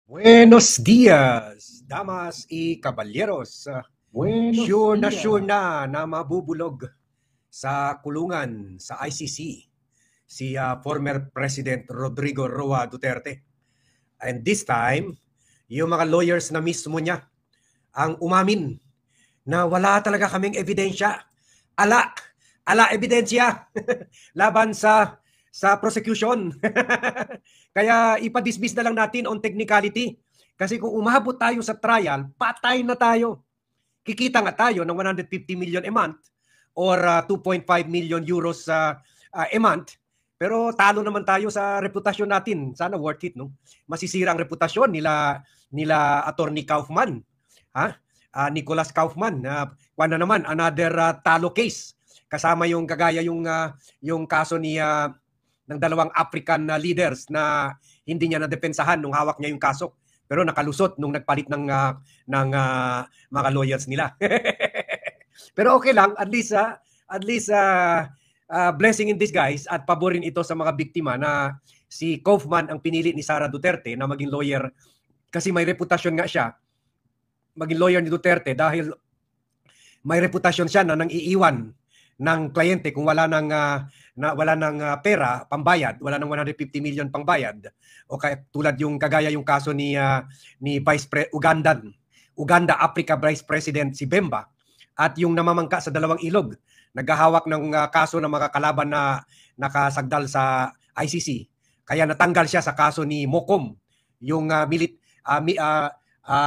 Buenos dias, damas y caballeros. Buenos Sure días. na mabubulog sa kulungan sa ICC si former President Rodrigo Roa Duterte. And this time, yung mga lawyers na mismo niya ang umamin na wala talaga kaming ebidensya. Ala, ala ebidensya laban sa prosecution. Kaya ipa-dismiss na lang natin on technicality. Kasi kung umabot tayo sa trial, patay na tayo. Kikita nga tayo ng 150 million a month or 2.5 million euros a month. Pero talo naman tayo sa reputasyon natin. Sana worth it, no? Masisira ang reputasyon nila Attorney Kaufman. Ha? Nicholas Kaufman. Kuwan na naman, another talo case. Kasama yung kagaya yung kaso ng dalawang African leaders na hindi niya nadepensahan nung hawak niya yung kaso. Pero nakalusot nung nagpalit ng mga lawyers nila. Pero okay lang, at least blessing in disguise at paborin ito sa mga biktima na si Kaufman ang pinili ni Sara Duterte na maging lawyer kasi may reputasyon nga siya maging lawyer ni Duterte dahil may reputasyon siya na nang iiwan ng kliyente kung wala ng pera pambayad, wala ng 150 million pangbayad. O kaya tulad yung kagaya yung kaso ni Uganda Africa Vice President si Bemba at yung namamangka sa dalawang ilog, naghahawak ng kaso ng mga kalaban na nakasagdal sa ICC. Kaya natanggal siya sa kaso ni Mokom, yung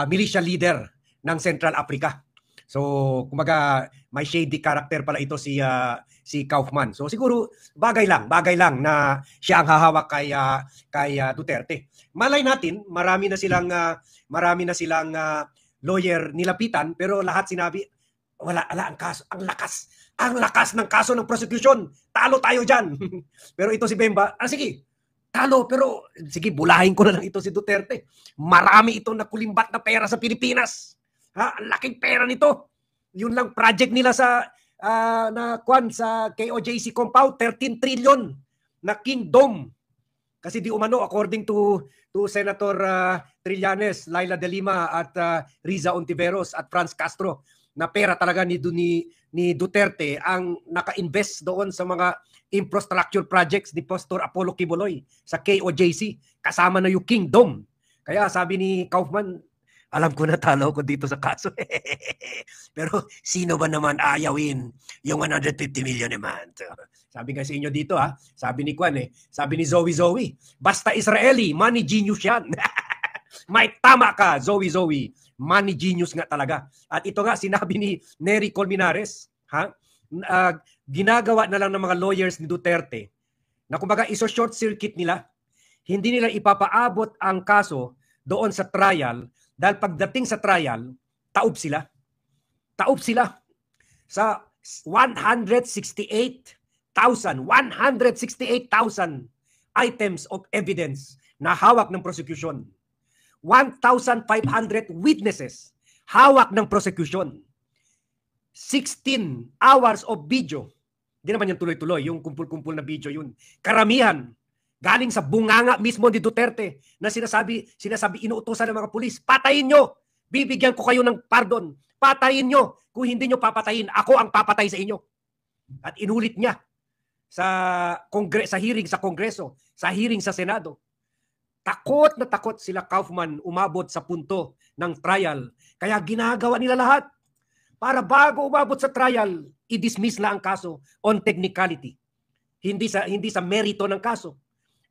militia leader ng Central Africa. So, kumaga may shady character pala ito si Kaufman. So siguro bagay lang na siya ang hahawak kay Duterte. Malay natin, marami na silang lawyer nilapitan pero lahat sinabi wala ang kaso, ang lakas ng kaso ng prosecution. Talo tayo diyan. Pero ito si Bemba, sige, talo pero sige bulahin ko na lang ito si Duterte. Marami itong nakulimbat na pera sa Pilipinas. Ang laking pera nito. Yun lang project nila sa KOJC compound, 13 trillion na kingdom. Kasi di umano, according to Senator Trillanes, Laila de Lima at Riza Ontiveros at Franz Castro, na pera talaga ni Duterte ang naka-invest doon sa mga infrastructure projects ni Pastor Apollo Quiboloy sa KOJC. Kasama na yung kingdom. Kaya sabi ni Kaufman, alam ko na talo ko dito sa kaso. Pero sino ba naman ayawin yung 150 million a month? Sabi nga sa inyo dito sabi ni Kwan sabi ni Zoe, basta Israeli, money genius yan. May tama ka, Zoe, money genius nga talaga. At ito nga sinabi ni Nery Colmenares, ginagawa na lang ng mga lawyers ni Duterte na kumbaga iso-short circuit nila, hindi nila ipapaabot ang kaso doon sa trial dahil pagdating sa trial, taob sila. Taob sila sa 168,000 items of evidence na hawak ng prosecution. 1,500 witnesses hawak ng prosecution. 16 hours of video. Hindi naman yung tuloy-tuloy, yung kumpul-kumpul na video yun. Karamihan galing sa bunganga mismo ni Duterte na sinasabi inuutosan ng mga pulis, patayin nyo, bibigyan ko kayo ng pardon, patayin nyo, kung hindi nyo papatayin, ako ang papatay sa inyo. At inulit niya sa hearing sa Kongreso, sa hearing sa Senado. Takot na takot sila Kaufman umabot sa punto ng trial. Kaya ginagawa nila lahat para bago umabot sa trial, i-dismiss na ang kaso on technicality. Hindi sa merito ng kaso.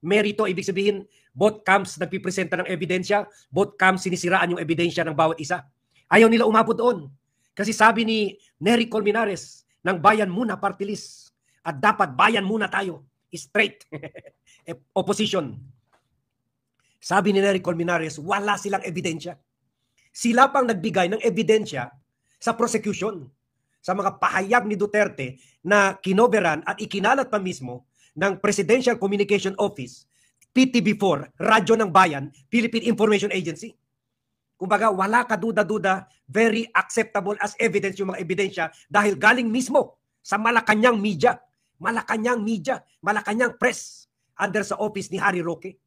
Merito, ibig sabihin, both camps nagpipresenta ng ebidensya, both camps sinisiraan yung ebidensya ng bawat isa. Ayaw nila umabot doon. Kasi sabi ni Nery Colmenares, ng Bayan Muna Party List, at dapat bayan muna tayo, straight, opposition. Sabi ni Nery Colmenares, wala silang ebidensya. Sila pang nagbigay ng ebidensya sa prosecution, sa mga pahayag ni Duterte na kinoberan at ikinalat pa mismo ng Presidential Communication Office, PTB4, Radyo ng Bayan, Philippine Information Agency. Kumbaga, wala ka duda-duda, very acceptable as evidence yung mga ebidensya dahil galing mismo sa Malacanang media, Malacanang press under sa office ni Harry Roque.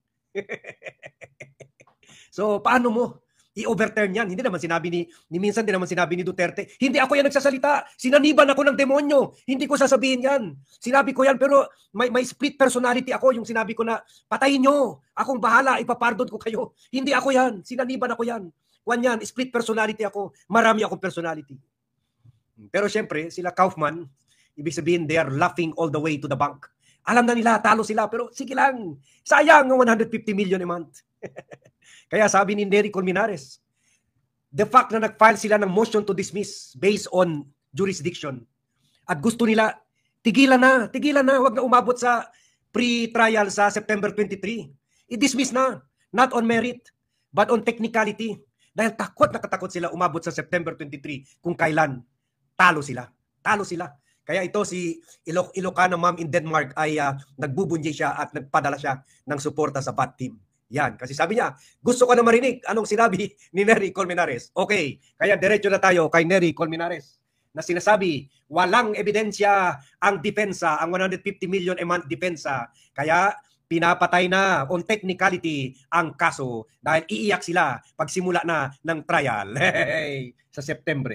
So paano mo i-overturn yan? Hindi naman sinabi ni minsan din naman sinabi ni Duterte, hindi ako yan nagsasalita. Sinaniban ako ng demonyo. Hindi ko sasabihin yan. Sinabi ko yan pero may split personality ako. Yung sinabi ko na patayin nyo. Akong bahala. Ipapardon ko kayo. Hindi ako yan. Sinaniban ako yan. Kwan yan. Split personality ako. Marami akong personality. Pero syempre, sila Kaufman, ibig sabihin they are laughing all the way to the bank. Alam na nila, talo sila. Pero sige lang. Sayang ang 150 million a month. Kaya sabi ni Nery Colmenares, the fact na nag-file sila ng motion to dismiss based on jurisdiction at gusto nila, tigilan na, wag na umabot sa pre-trial sa September 23. I-dismiss na, not on merit, but on technicality. Dahil nakatakot sila umabot sa September 23 kung kailan talo sila. Kaya ito si Ilocano Ma'am in Denmark ay nagbubunyi siya at nagpadala siya ng suporta sa BAT team. Yan, kasi sabi niya, gusto ko na marinig anong sinabi ni Nery Colmenares. Okay, kaya diretso na tayo kay Nery Colmenares na sinasabi, walang ebidensya ang depensa, ang 150 million a month depensa. Kaya pinapatay na on technicality ang kaso dahil iiyak sila pagsimula na ng trial sa September.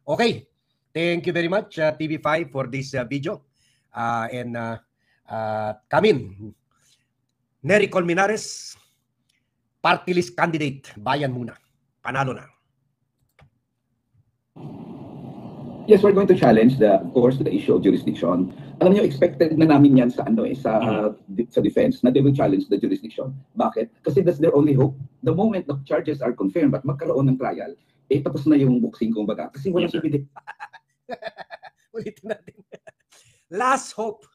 Okay, thank you very much TV5 for this video. Come in. Nery Colmenares, party list candidate, bayan muna. Panalo na. Yes, we're going to challenge of course, the issue of jurisdiction. Alam niyo, expected na namin yan sa sa defense na they will challenge the jurisdiction. Bakit? Kasi that's their only hope. The moment the charges are confirmed at magkaroon ng trial, tapos na yung boxing kumbaga. Kasi walang evidence. Ulitin natin. Last hope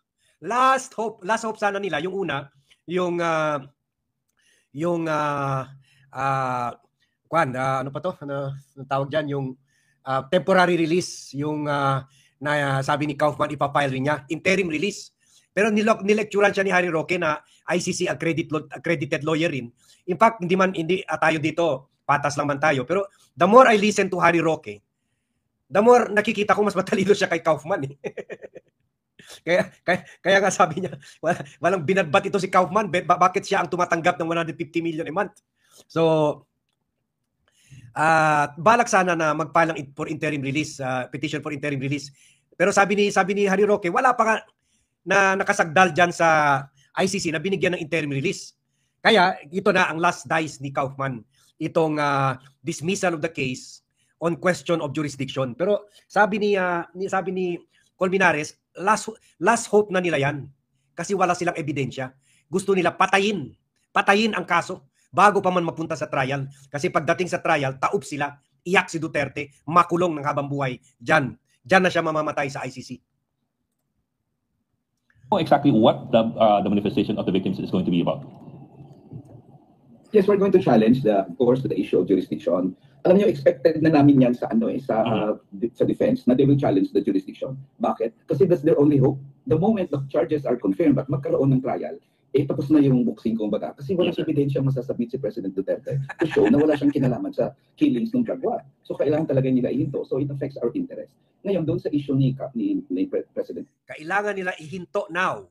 sana nila. Yung una, yung ano pa to? Ano tawag diyan, yung temporary release, yung na sabi ni Kaufman ipapile rin niya, interim release. Pero nilecturean siya ni Harry Roque na ICC accredited lawyer rin. In fact, hindi tayo dito, patas lang man tayo. Pero the more I listen to Harry Roque, the more nakikita ko mas matalino siya kay Kaufman. Kaya nga sabi niya, walang binadbat ito si Kaufman. Bakit siya ang tumatanggap ng 150 million a month? So, balak sana na magpalang for interim release, petition for interim release. Pero sabi ni Harry Roque, wala pa nga na nakasagdal dyan sa ICC na binigyan ng interim release. Kaya ito na ang last dice ni Kaufman, itong dismissal of the case on question of jurisdiction. Pero sabi ni Colmenares, last hope na nila yan kasi wala silang ebidensya. Gusto nila patayin ang kaso bago pa man mapunta sa trial. Kasi pagdating sa trial, taob sila, iyak si Duterte, makulong ng habang buhay. Diyan na siya mamamatay sa ICC. Exactly what the manifestation of the victims is going to be about. Yes, we're going to challenge of course, the issue of jurisdiction. Alam niyo, expected na namin yan sa sa defense na they will challenge the jurisdiction. Bakit? Kasi that's their only hope. The moment the charges are confirmed at magkaroon ng trial, tapos na yung boxing kumbaga. Kasi walang ebidensya masasubmit si President Duterte to show na wala siyang kinalaman sa killings ng drug war. So kailangan talaga nila ihinto. So it affects our interest. Ngayon, doon sa issue ni President. Kailangan nila ihinto now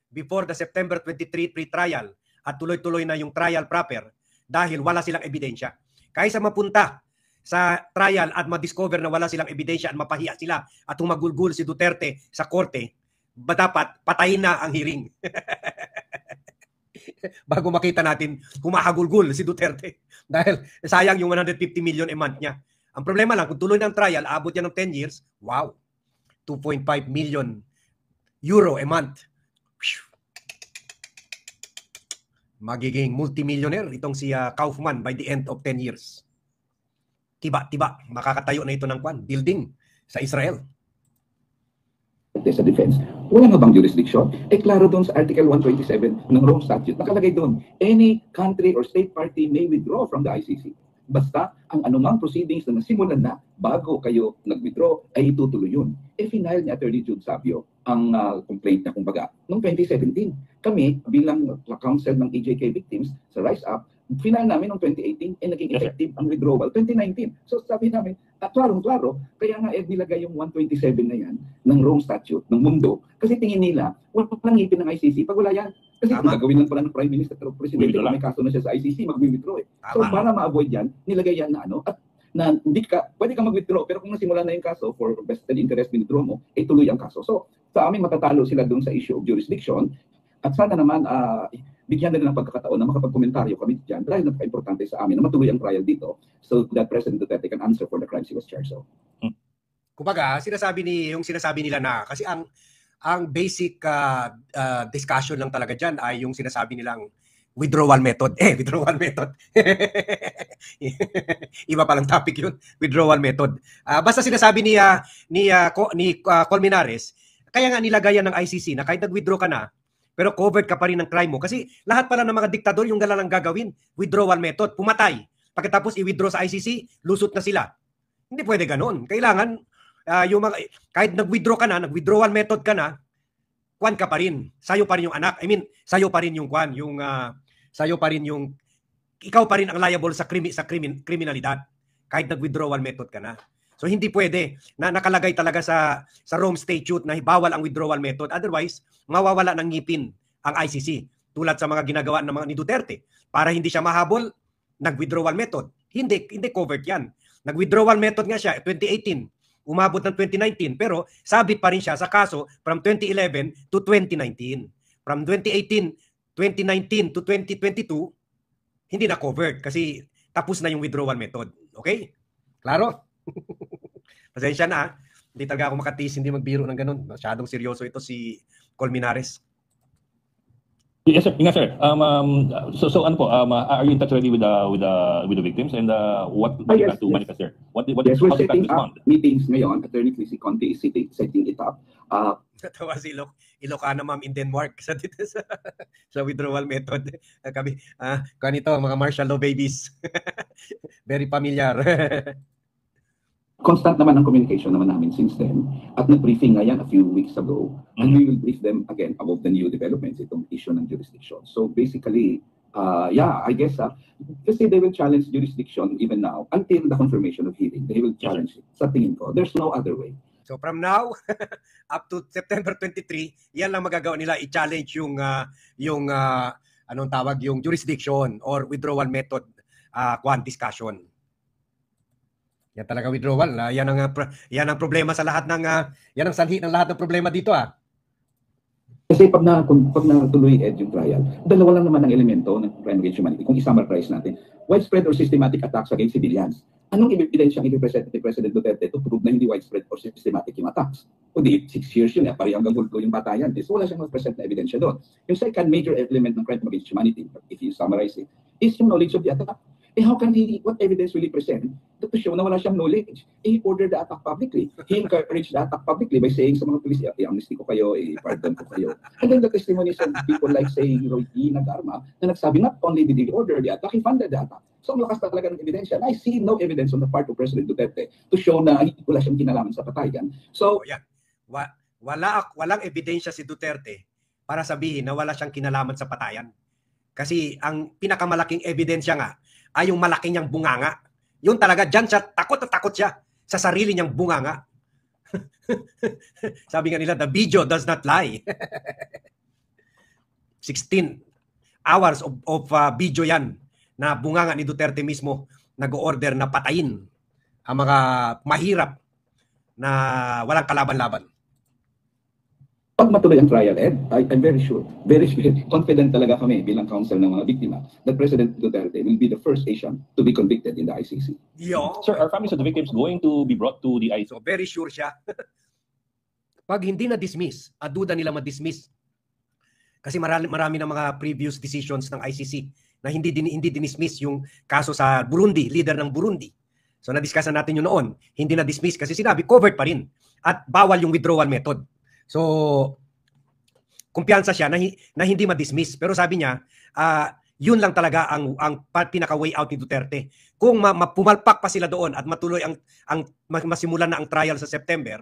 before the September 23 pre-trial at tuloy-tuloy na yung trial proper dahil wala silang ebidensya. Kaysa mapunta sa trial at ma-discover na wala silang ebidensya at mapahiya sila at humagulgul si Duterte sa korte, dapat patayin na ang hearing. Bago makita natin humahagulgul si Duterte dahil sayang yung 150 million a month niya. Ang problema lang, kung tuloy ng trial, abot yan ng 10 years, wow, 2.5 million euro a month. Magiging multimillionaire itong si Kaufman by the end of 10 years. Tiba, makakatayo na ito ng building sa Israel. Sa defense, wala nga bang jurisdiction? Klaro doon sa Article 127 ng Rome Statute, nakalagay doon, any country or state party may withdraw from the ICC. Basta ang anumang proceedings na nasimulan na bago kayo nag-withdraw ay itutuloy yun. Final ni Attorney Jude Sabio ang complaint na kumbaga noong 2017. Kami bilang counsel ng EJK victims sa Rise Up, final namin noong 2018, naging Yes, sir. effective ang withdrawal 2019. So sabi namin, klarong-klaro, kaya nga nilagay yung 127 na yan ng Rome Statute, ng mundo, kasi tingin nila, walang ngipin ng ICC pag wala yan. Kasi kung Tama. gagawin lang pala ng Prime Minister o Presidente, Withdraw kung may kaso na siya sa ICC, mag-withdraw eh. So Tama. para ma-avoid yan, nilagay yan na at na hindi ka, pwede ka mag-withdraw, pero kung nasimula na yung kaso for vested interest withdraw mo, tuloy ang kaso. So sa amin matatalo sila doon sa issue of jurisdiction, at sana naman bigyan na ng pagkakataon na makapagkomentaryo kami dyan dahil napaka-importante sa amin na matuloy ang trial dito so that President Duterte can answer for the crimes he was charged of. Kumbaga, yung sinasabi nila na kasi ang basic discussion lang talaga diyan ay yung sinasabi nilang withdrawal method. Withdrawal method. Iba palang topic 'yun, withdrawal method. Basta sinasabi ni Colmenares, kaya nga nilagayan ng ICC na kahit nag-withdraw ka na, pero covered ka pa rin ng crime mo. Kasi lahat pala ng mga diktador yung galalang gagawin. Withdrawal method. Pumatay. Pagkatapos i-withdraw sa ICC, lusot na sila. Hindi pwede ganoon. Kailangan, kahit nag-withdraw ka na, nag-withdrawal method ka na, kwan ka pa rin. Sayo pa rin yung anak. Sayo pa rin yung kwan. Sayo pa rin yung, ikaw pa rin ang liable sa kriminalidad. Kahit nag-withdrawal method ka na. So hindi pwede na nakalagay talaga sa Rome Statute na bawal ang withdrawal method. Otherwise, mawawala ng ngipin ang ICC. Tulad sa mga ginagawa ng mga ni Duterte. Para hindi siya mahabol, nag-withdrawal method. Hindi covered yan. Nag-withdrawal method nga siya 2018. Umabot ng 2019. Pero sabit pa rin siya sa kaso from 2011 to 2019. From 2018, 2019 to 2022, hindi na covered kasi tapos na yung withdrawal method. Okay? Klaro? Pasensya na. Hindi talaga ako makatis, hindi magbiro ng ganun. Masyadong seryoso ito si Colmenares. Yes, sir. Yes, sir. So ano po, are you in touch already with the victims and what they Yes, plan to yes. manifest there? What Yes, how we're they plan setting to up respond? meetings ngayon. Attorney Chrissy Conte is setting it up. Natawa si Ilocana ma'am in Denmark sa withdrawal method. Kami, kanito, mga martial law babies. Very familiar. Constant naman ang communication naman namin since then. At nag-briefing nga yan a few weeks ago. And we will brief them again about the new developments, itong issue ng jurisdiction. So basically, I guess, kasi they will challenge jurisdiction even now until the confirmation of hearing. They will challenge it. Sa tingin ko, there's no other way. So from now up to September 23, yan lang magagawa nila, i-challenge yung anong tawag, yung jurisdiction or withdrawal method discussion. Yan talaga withdrawal. Yan ang problema sa lahat ng yan ang sanhi ng lahat ng problema dito Kasi pag natuloy yung trial, dalawa lang naman ang elemento ng crime against humanity. Kung i-summarize natin, widespread or systematic attacks against civilians. Anong ebidensya ang i-present ni President Duterte to prove na hindi widespread or systematic yung attacks? Kundi 6 years yun, pari hanggang hulgo yung batayan. So wala siyang present na ebidensya doon. Yung second major element ng crime against humanity, if you summarize it, is yung knowledge of the attack. How can what evidence will he present to show na wala siyang knowledge? He ordered the attack publicly. He encouraged the attack publicly by saying sa mga police, i-amnesty ko kayo, i-pardon ko kayo. And then the testimonies of people like saying Roy E. Nagarma na nagsabi not only did he order the attack, he funded the attack. So ang lakas talaga ng ebidensya. And I see no evidence on the part of President Duterte to show na wala siyang kinalaman sa patayan. So, yan. Walang ebidensya si Duterte para sabihin na wala siyang kinalaman sa patayan. Kasi ang pinakamalaking ebidensya nga ay yung malaki niyang bunganga. Yun talaga, dyan siya, takot na takot siya sa sarili niyang bunganga. Sabi nga nila, the video does not lie. 16 hours of video yan na bunganga ni Duterte mismo nag-order na patayin ang mga mahirap na walang kalaban-laban. pag matuloy ang trial, Ed, I'm very sure, very confident talaga kami bilang counsel ng mga biktima that President Duterte will be the first Asian to be convicted in the ICC. Yo. Sir, are families of the victims going to be brought to the ICC? So very sure siya. Pag hindi na-dismiss, duda nila ma-dismiss. Kasi marami ng mga previous decisions ng ICC na hindi dinismiss yung kaso sa Burundi, leader ng Burundi. So na-discussan natin yun noon. Hindi na-dismiss kasi sinabi covered pa rin at bawal yung withdrawal method. So kumpiyansa siya na hindi ma-dismiss. Pero sabi niya, yun lang talaga ang pinaka way out ni Duterte. Kung pumalpak pa sila doon at matuloy ang masimulan na ang trial sa September,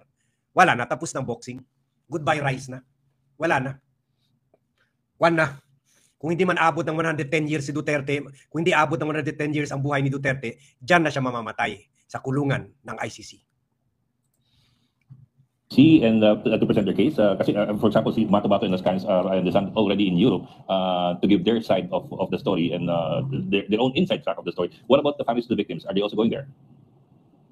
wala na, tapos ng boxing. Goodbye rice na. Wala na. kung hindi man abot ng 110 years si Duterte, kung hindi abot ng 110 years ang buhay ni Duterte, diyan na siya mamamatay sa kulungan ng ICC. See, and to present their case, kasi, for example, si Marta Bato and Las Cañas are, I understand, already in Europe to give their side of the story and their own inside track of the story. What about the families of the victims? Are they also going there?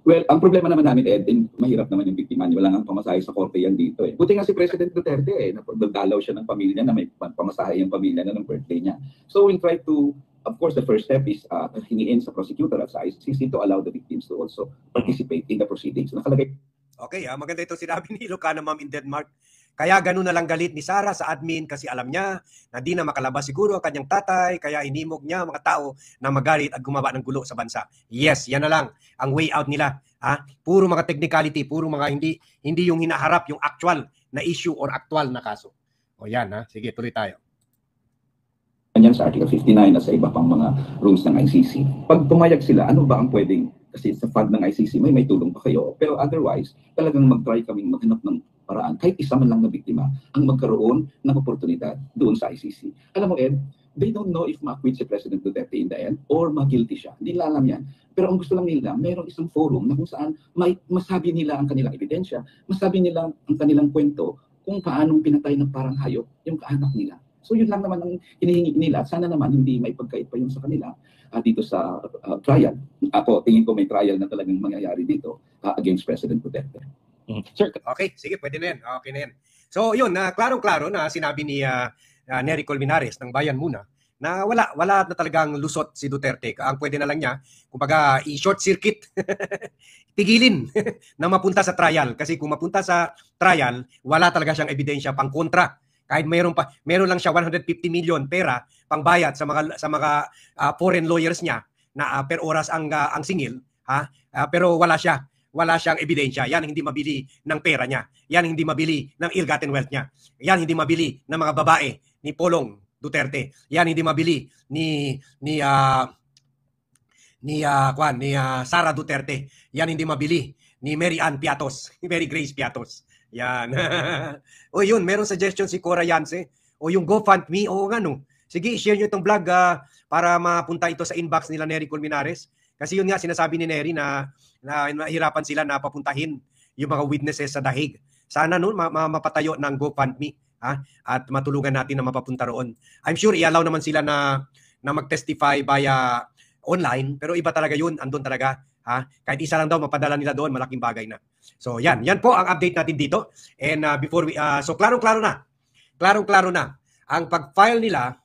Well, ang problema naman namin, Ed, mahirap naman yung biktima. Wala nga pamasahe sa korte yan dito. Buti nga si President Duterte, nagdalaw siya ng pamilya na may pamasahe yung pamilya na ng birthday niya. So we'll try to, of course, the first step is hingiin sa prosecutor at sa ICC to allow the victims to also participate in the proceedings. Nakalagay. Okay, maganda ito sinabi ni Ilocana Ma'am in Denmark. Kaya ganun na lang galit ni Sara sa admin kasi alam niya na di na makalabas siguro ang kanyang tatay, kaya inimog niya mga tao na magalit at gumawa ng gulo sa bansa. Yes, yan na lang ang way out nila. Puro mga technicality, puro mga hindi yung hinaharap yung actual na issue or actual na kaso. O yan, sige, tuloy tayo. Yan sa Article 59 at sa iba pang mga rules ng ICC. Pag pumayag sila, ano ba ang pwedeng, kasi sa fund ng ICC may tulong pa kayo. Pero otherwise, talagang mag-try kaming maghanap ng paraan, kahit isa man lang na biktima, ang magkaroon ng oportunidad doon sa ICC. Alam mo, Ed, they don't know if ma-acquit si President Duterte in the end or ma-guilty siya. Hindi nila alam yan. Pero ang gusto lang nila, mayroong isang forum na kung saan masabi nila ang kanilang ebidensya, masabi nila ang kanilang kwento kung paanong pinatay ng parang hayop yung kaanak nila. So yun lang naman ang hinihingi nila. At sana naman hindi may pagkait pa yun sa kanila dito sa trial. Ako, tingin ko may trial na talagang mangyayari dito against President Duterte. Sure. Okay, sige, pwede na yan. Okay na yan. So yun, klarong-klaro na sinabi ni Nery Colmenares ng Bayan Muna na wala na talagang lusot si Duterte. Ang pwede na lang niya, kumbaga i-short circuit, tigilin na mapunta sa trial. Kasi kung mapunta sa trial, wala talaga siyang ebidensya pang kontra. Kahit meron lang siya 150 million pera pangbayad sa mga foreign lawyers niya na per oras ang singil, pero wala siyang ebidensya. Yan hindi mabili ng pera niya. Yan hindi mabili ng ill-gotten wealth niya. Yan hindi mabili ng mga babae ni Polong Duterte. Yan hindi mabili ni Sara Duterte. Yan hindi mabili ni Mary Ann Piatos, ni Mary Grace Piatos. Yan. O yun, meron suggestion si Cora Yance. O yung GoFundMe, o nga no. Sige, share nyo itong vlog para mapunta ito sa inbox nila Nery Colmenares. Kasi yun nga, sinasabi ni Nery na mahirapan sila na papuntahin yung mga witnesses sa dahig. Sana noon mapatayo ng GoFundMe at matulungan natin na mapapunta roon. I'm sure i-allow naman sila na mag-testify via online, pero iba talaga yun, andun talaga. Kahit isa lang daw mapadala nila doon, malaking bagay na. So yan po ang update natin dito. And before we so klarong-klaro na ang pag-file nila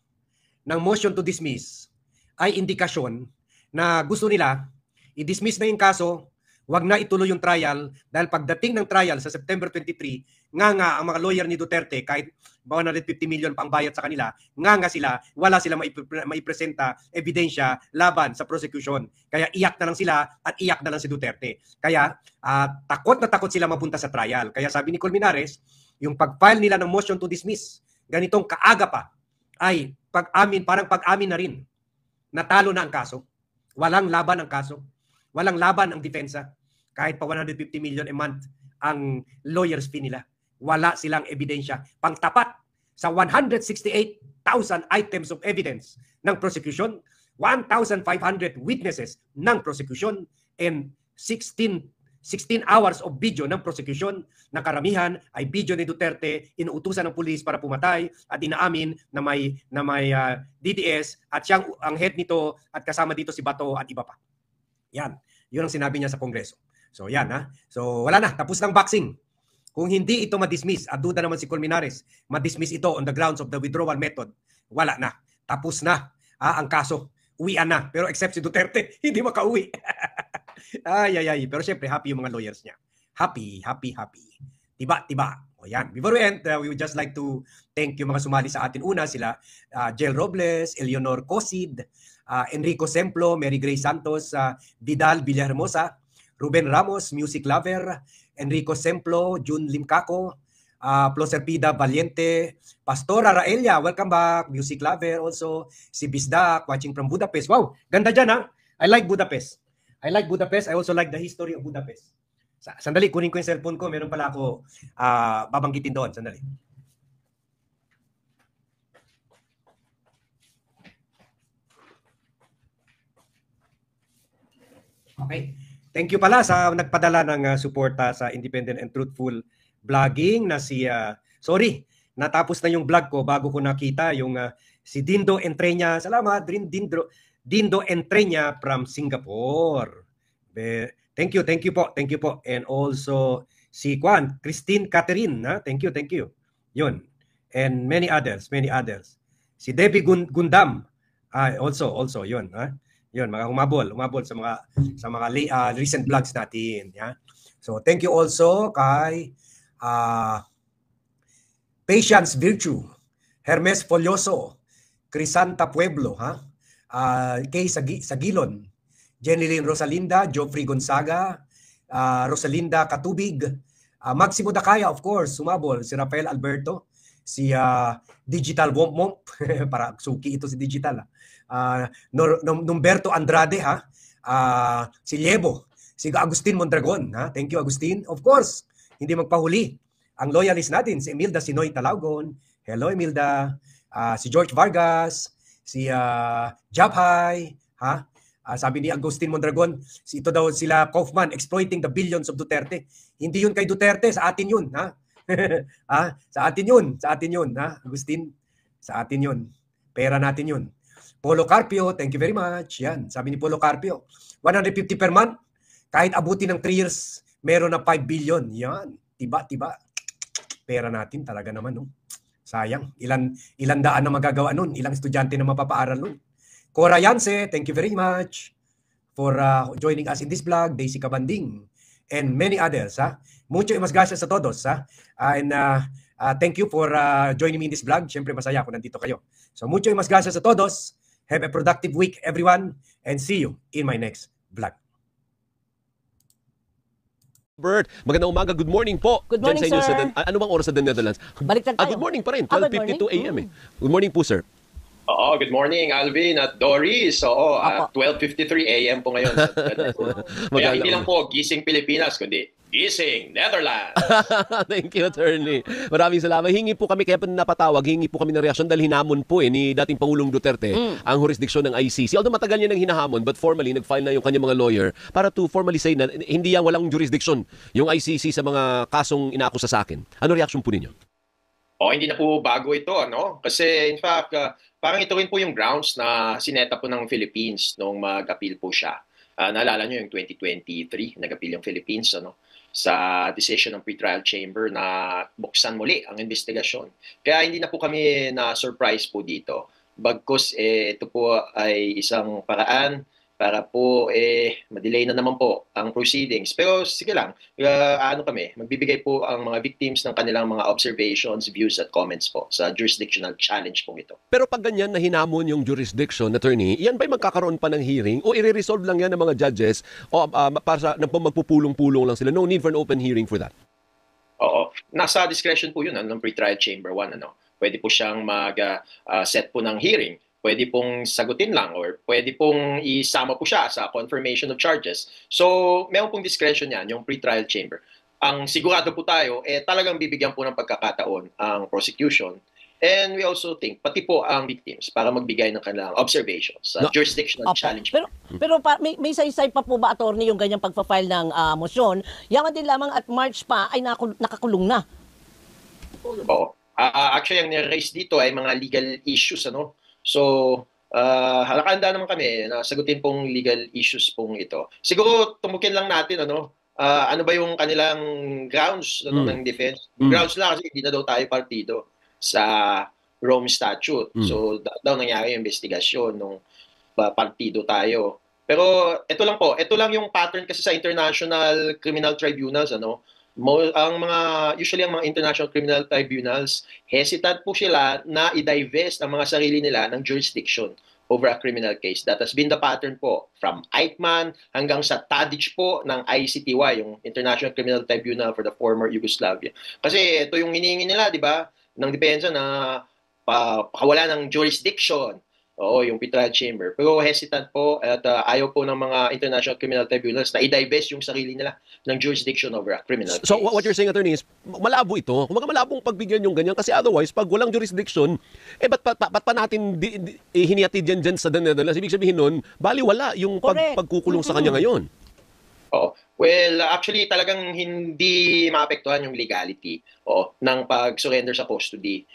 ng motion to dismiss ay indikasyon na gusto nila i-dismiss na yung kaso, wag na ituloy yung trial dahil pagdating ng trial sa September 23, nga ang mga lawyer ni Duterte kahit 150 million pang bayad sa kanila, nga sila, wala sila maipresenta ebidensya laban sa prosecution. Kaya iyak na lang sila at iyak na lang si Duterte. Kaya takot na takot sila mapunta sa trial. Kaya sabi ni Colmenares, yung pag-file nila ng motion to dismiss, ganitong kaaga pa, ay parang pag-amin na rin. Natalo na ang kaso. Walang laban ang kaso. Walang laban ang depensa. Kahit pa 150 million a month ang lawyer's fee nila. Wala silang ebidensya pangtapat sa 168,000 items of evidence ng prosecution, 1,500 witnesses ng prosecution, and 16 hours of video ng prosecution na karamihan ay video ni Duterte, inuutusan ng pulis para pumatay at inaamin na may DDS at siyang ang head nito at kasama dito si Bato at iba pa. Yan. Yun ang sinabi niya sa Kongreso. So yan So wala na. Tapos ng boxing. Kung hindi ito ma-dismiss, at duda naman si Colmenares, ma-dismiss ito on the grounds of the withdrawal method, wala na. Tapos na ang kaso. Uwian na. Pero except si Duterte, hindi makauwi. Ay. Pero syempre, happy yung mga lawyers niya. Happy. Tiba. O yan. Before we end, we would just like to thank yung mga sumali sa atin. Una sila, Jel Robles, Eleonor Cosid, Enrico Semplo, Mary Grace Santos, Vidal Villahermosa, Ruben Ramos, Music Lover, Enrico Semplo, Jun Limcaco, Ploserpida Valiente, Pastora Raelia, welcome back, Music Lover also, si Bisdak, watching from Budapest. Wow, ganda dyan I like Budapest. I also like the history of Budapest. Sandali, kunin ko yung cellphone ko. Meron pala ako babanggitin doon. Sandali. Okay. Thank you pala sa nagpadala ng suporta sa Independent and Truthful Vlogging na si sorry, natapos na yung vlog ko bago ko nakita yung si Dindo Entreña. Salamat Dindo Entreña from Singapore. Thank you po. Thank you po. And also si Christine Catherine, ha? Thank you. Yun. And many others. Si Debbie Gundam, also yun, ha? Yun, mga humabol sa mga recent vlogs natin, ya. So thank you also kay Patience Virtue, Hermes Folioso, Crisanta Pueblo, ha? Kay Sagilon, Jenilyn Rosalinda, Geoffrey Gonzaga, Rosalinda Katubig, Maximo Dakaya, of course, sumabol, si Rafael Alberto, si Digital Womp para suki ito si Digital, Numberto Andrade, ha? Si Liebo, si Agustin Mondragon, ha? Thank you, Agustin. Of course, hindi magpahuli ang loyalist natin, si Emilda Sinoy Talaugon. Hello, Emilda. Si George Vargas, si Japhay, ha? Sabi ni Agustin Mondragon, ito daw sila Kaufman exploiting the billions of Duterte. Hindi yun kay Duterte, sa atin yun, ha? Sa atin yun, ha? Agustin, sa atin yun. Pera natin yun. Polo Carpio, thank you very much. Yan, sabi ni Polo Carpio, 150 per month, kahit abuti ng 3 years, meron na 5 billion. Yan, tiba. Pera natin talaga naman, no? Sayang, ilan daan na magagawa nun, ilang estudyante na mapapaaral nun. Cora Yance, thank you very much for joining us in this vlog. Daisy Kabanding and many others, ha? Mucho mas gracias a todos, ha? And thank you for joining me in this vlog. Siyempre masaya ako nandito kayo. So mucho mas gracias a todos. Have a productive week, everyone, and see you in my next vlog. Bert, magandang umaga. Good morning po. Good morning, Diyan sa inyo sir. ano bang oras sa The Netherlands? Baliktad tayo. Good morning pa rin. Good 12:52 morning. a.m. Good morning po, sir. Oo, good morning Alvin at Doris. Oo, Apo. 12:53 a.m. po ngayon. Kaya hindi lang po gising Pilipinas, kundi gising Netherlands. Thank you, attorney. Maraming salamat. Hingi po kami, kaya pa napatawag, hingi po kami ng reaksyon dahil hinamon po ni dating Pangulong Duterte ang jurisdiksyon ng ICC. Although matagal niya nang hinahamon, but formally, nag-file na yung kanyang mga lawyer para to formally say na hindi yan walang jurisdiction yung ICC sa mga kasong inaakusa sa akin. Ano reaction po ninyo? Hindi na po bago ito, ano? Kasi in fact, parang ito rin po yung grounds na sineta po ng Philippines nung mag-appeal po siya. Naalala nyo yung 2023, nag-appeal yung Philippines, ano? Sa decision ng pretrial chamber na buksan muli ang investigasyon. Kaya hindi na po kami na-surprise po dito. Bagkus ito po ay isang paraan para po ma-delay na naman po ang proceedings. Pero sige lang, magbibigay po ang mga victims ng kanilang mga observations, views at comments po sa jurisdictional challenge po ito. Pero pag ganyan na hinamon yung jurisdiction, attorney, yan ba'y magkakaroon pa ng hearing o i-resolve lang yan ng mga judges o para sa magpupulong-pulong lang sila? No need for an open hearing for that. Oo. Nasa discretion po yun ng pretrial chamber 1. Pwede po siyang mag-set po ng hearing. Pwede pong sagutin lang or pwede pong isama po siya sa confirmation of charges. So, meron pong discretion yan, yung pre-trial chamber. Ang sigurado po tayo, talagang bibigyan po ng pagkakataon ang prosecution. And we also think, pati po ang victims, para magbigay ng kanilang observations sa jurisdictional challenge. Pero may saysay pa po ba, attorney, yung ganyang pagpa-file ng motion? Yaman din lamang at March pa ay nakakulong na. Oo. Actually, ang niraise dito ay mga legal issues, ano? So, halakanda naman kami na sagutin pong legal issues pong ito. Siguro tumukin lang natin ano ba yung kanilang grounds ng defense. Grounds lang kasi hindi na daw tayo partido sa Rome Statute. So, daw nangyari yung investigasyon nung partido tayo. Pero ito lang yung pattern kasi sa international criminal tribunals usually ang mga international criminal tribunals, hesitant po sila na i-divest ang mga sarili nila ng jurisdiction over a criminal case. That has been the pattern po from Eichmann hanggang sa Tadic po ng ICTY, yung International Criminal Tribunal for the former Yugoslavia. Kasi ito yung hinihingi nila, di ba, ng depensa na pakawala ng jurisdiction. Oo, yung pretrial chamber. Pero hesitant po at ayaw po ng mga international criminal tribunals na i-divest yung sarili nila ng jurisdiction over a criminal case. So what you're saying, attorney, is malabo ito. Kung malabong pagbigyan yung ganyan kasi otherwise, pag walang jurisdiction, ba't pa natin hiniyatid dyan sa The Netherlands? Ibig sabihin nun, bali wala yung pagkukulong sa kanya ngayon. Oo. Well, actually talagang hindi maapektuhan yung legality ng pag-surrender sa custody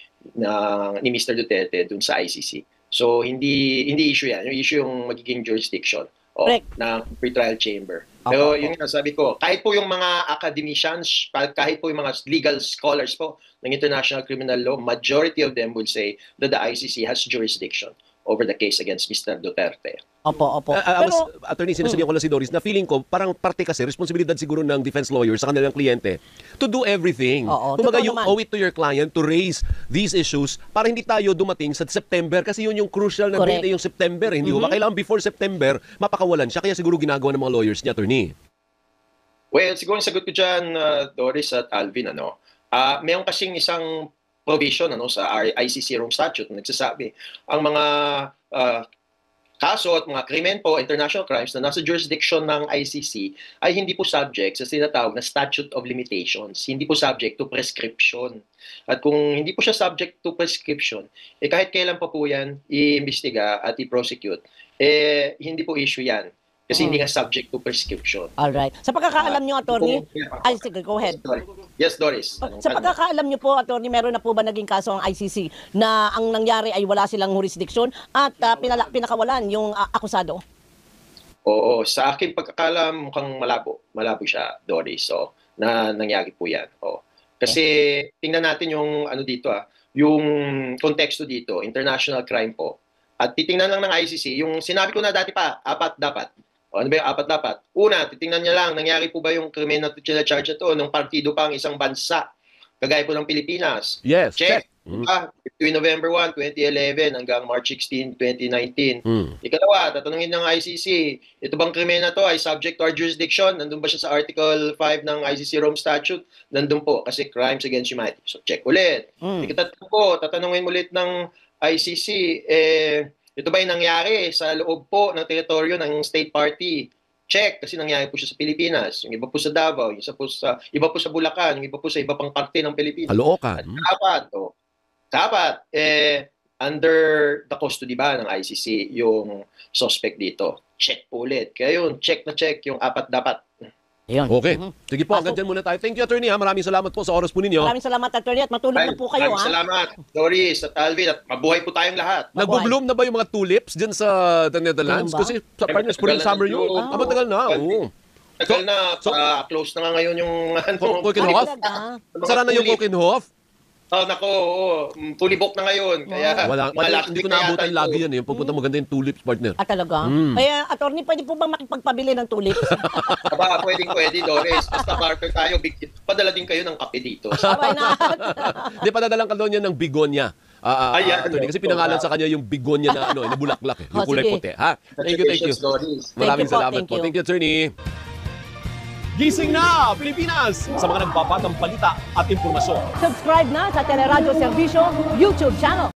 ni Mr. Duterte dun sa ICC. So hindi issue 'yan. Yung issue yung magiging jurisdiction Correct. ng pretrial chamber. Pero yun nga sabi ko, kahit po yung mga academicians, kahit po yung mga legal scholars po ng international criminal law, majority of them will say that the ICC has jurisdiction over the case against Mr. Duterte. Opo. Pero, attorney, sinasabihan ko lang si Doris na feeling ko, parang parte kasi, responsibilidad siguro ng defense lawyer sa kanilang kliyente to do everything. Oo, Kumbaga, totoo you naman. owe it to your client to raise these issues para hindi tayo dumating sa September kasi yun yung crucial na Correct. date yung September. Hindi ba? Kailangan before September, mapakawalan siya. Kaya siguro ginagawa ng mga lawyers niya, attorney. Well, siguro yung sagot ko dyan, Doris at Alvin, mayroon kasing isang provision sa ICC Rome Statute na nagsasabi ang mga kaso at mga krimen po, international crimes na nasa jurisdiction ng ICC ay hindi po subject sa sinatawag na statute of limitations. Hindi po subject to prescription. At kung hindi po siya subject to prescription, kahit kailan pa po yan i-imbestiga at i-prosecute, hindi po issue yan. Kasi hindi nga subject to prescription. Alright. Sa pagkakaalam nyo, attorney, ay sige, go ahead. Yes, Doris. Sa pagkakaalam nyo po, attorney, meron na po ba naging kaso ang ICC na ang nangyari ay wala silang jurisdiction at pinakawalan yung akusado? Oo, sa aking pagkakalam mukhang malabo. Malabo siya, Doris. So, na nangyari po yan. Kasi tingnan natin yung yung konteksto dito, international crime po. At titingnan lang ng ICC, yung sinabi ko na dati pa, 4 dapat. Ano ba yung 4 dapat? Una, titingnan niya lang, nangyari po ba yung krimen na charge na to nung partido pa ang isang bansa, kagaya po ng Pilipinas. Yes, Check. Between November 1, 2011 hanggang March 16, 2019. Ikalawa, tatanungin ng ICC, ito bang krimen na to ay subject to our jurisdiction? Nandun ba siya sa Article 5 ng ICC Rome Statute? Nandun po, kasi crimes against humanity. So check ulit. Ikatatlo po, tatanungin ulit ng ICC, ito ba yung nangyari sa loob po ng teritoryo ng state party? Check, kasi nangyari po siya sa Pilipinas. Yung iba po sa Davao, yung iba po sa Bulacan, yung iba po sa iba pang parte ng Pilipinas. Caloocan. At dapat, under the custody ba ng ICC yung suspect dito? Check po ulit. Kaya yun, check na check yung 4 dapat. Ayun. Okay. Sige po, hanggang dyan muna tayo. Thank you, attorney. Maraming salamat po sa oras po ninyo. Maraming salamat, attorney, at matulog na po kayo. Maraming salamat, Doris at Alvin, at mabuhay po tayong lahat. Nagbo-bloom na ba yung mga tulips dyan sa the Netherlands? Ganun ba? Kasi sa partner, spring summer yun. Matagal na. Oo. Tagal na, close na nga ngayon yung Kokenhof? Sara na yung Kokenhof? Nako, fully booked na ngayon. Kaya, Hindi ko naabutan lagi yan. Yung pagpunta maganda yung tulips, partner. Talaga? Kaya, attorney, pwede po bang makipagpabili ng tulips? Pwede, Doris. Basta partner tayo, padala din kayo ng kape dito. Sabay na. Hindi, padadalang ka doon yan ng bigonya. Attorney, kasi pinangalan sa kanya yung bigonya na na bulaklak. Yung kulay sige. puti. Thank you. Doris. Maraming Thank you po, salamat thank po. you. Thank you, attorney. Gising na, Pilipinas! Sa mga nagpapatang balita at impormasyon. Subscribe na sa Teleradyo Servisyo YouTube channel.